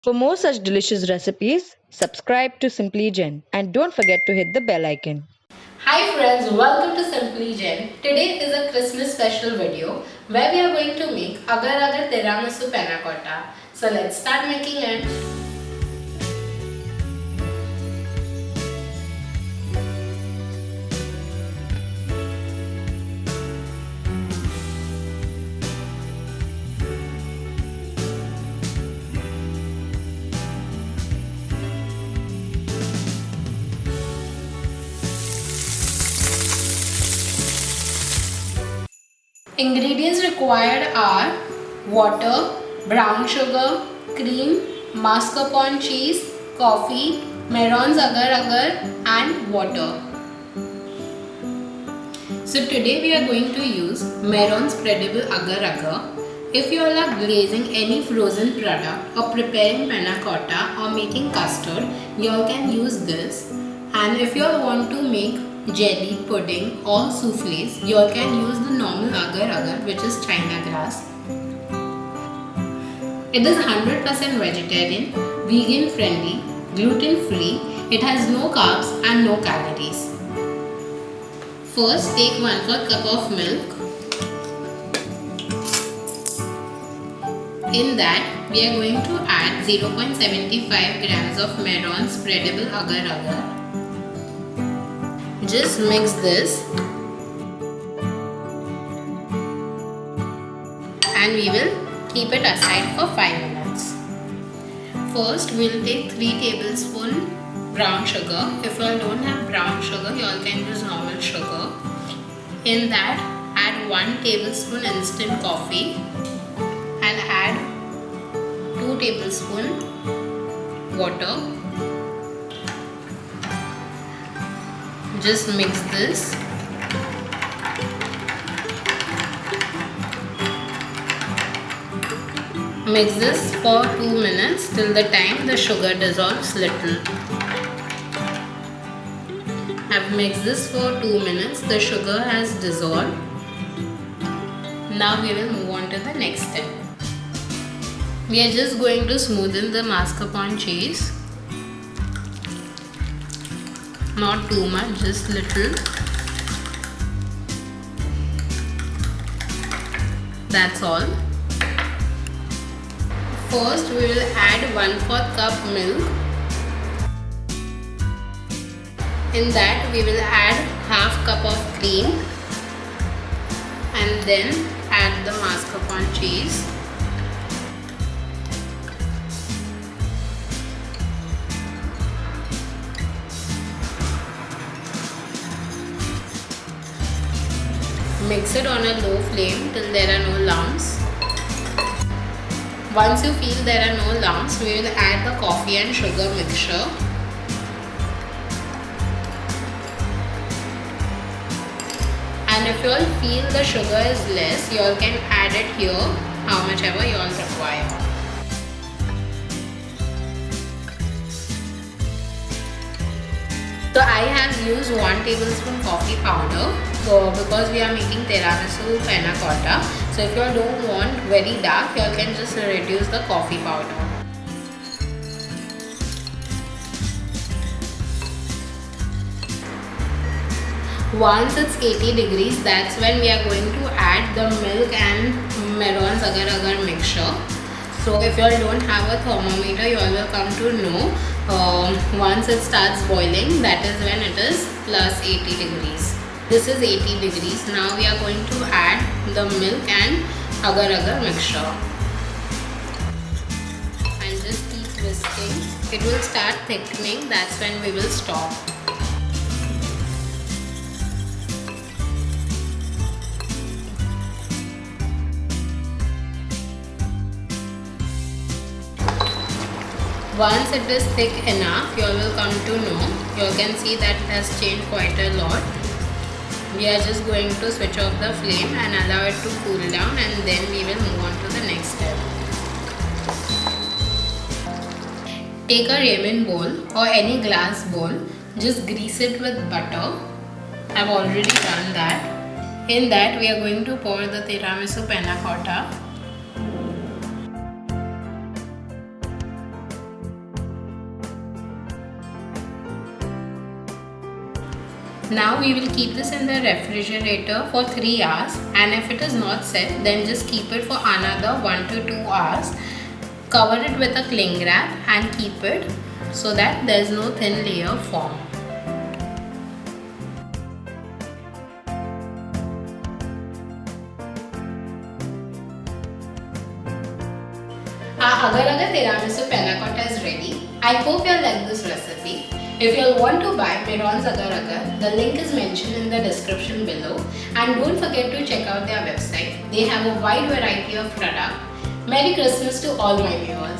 For more such delicious recipes, subscribe to Simply Jen and don't forget to hit the bell icon. Hi friends, welcome to Simply Jen. Today is a Christmas special video where we are going to make Agar Agar Tiramisu Panna Cotta. So let's start making it. Ingredients required are water, brown sugar, cream, mascarpone cheese, coffee, Maron's agar agar and water. So today we are going to use Maron's spreadable agar agar. If you all are glazing any frozen product or preparing panna cotta or making custard, you all can use this. And if you all want to make jelly, pudding or souffles, you all can use the normal agar agar, which is China grass. It is 100% vegetarian, vegan friendly, gluten free, it has no carbs and no calories. First, take 1/4 cup of milk. In that, we are going to add 0.75 grams of Maron's spreadable agar agar. Just mix this and we will keep it aside for 5 minutes. First, we will take 3 tablespoons brown sugar. If you all don't have brown sugar, you all can use normal sugar. In that, add 1 tablespoon instant coffee and add 2 tablespoons water. Just mix this. Mix this for 2 minutes till the time the sugar dissolves little. I've mixed this for 2 minutes. The sugar has dissolved. Now we will move on to the next step. We are just going to smoothen the mascarpone cheese. Not too much, just little. That's all. First, we will add 1/4 cup milk. In that, we will add half cup of cream and then add the mascarpone cheese. Mix it on a low flame till there are no lumps. Once you feel there are no lumps, we will add the coffee and sugar mixture. And if you all feel the sugar is less, you all can add it here how much ever you all require. So I have used 1 tablespoon coffee powder because we are making tiramisu panna cotta. So if you all don't want very dark, you all can just reduce the coffee powder. Once it's 80 degrees, that's when we are going to add the milk and Maron's agar agar mixture. So if you all don't have a thermometer, you all will come to know once it starts boiling, that is when it is plus 80 degrees. This is 80 degrees. Now we are going to add the milk and agar agar mixture. And just keep whisking. It will start thickening, that's when we will stop. Once it is thick enough, you all will come to know. You all can see that it has changed quite a lot. We are just going to switch off the flame and allow it to cool down, and then we will move on to the next step. Take a ramen bowl or any glass bowl. Just grease it with butter. I've already done that. In that, we are going to pour the tiramisu panna cotta. Now we will keep this in the refrigerator for 3 hours, and if it is not set, then just keep it for another 1 to 2 hours. Cover it with a cling wrap and keep it so that there is no thin layer form. Our agar agar tiramisu panna cotta is ready. I hope you like this recipe. If you want to buy Miron's agar agar, the link is mentioned in the description below, and don't forget to check out their website. They have a wide variety of product. Merry Christmas to all my viewers.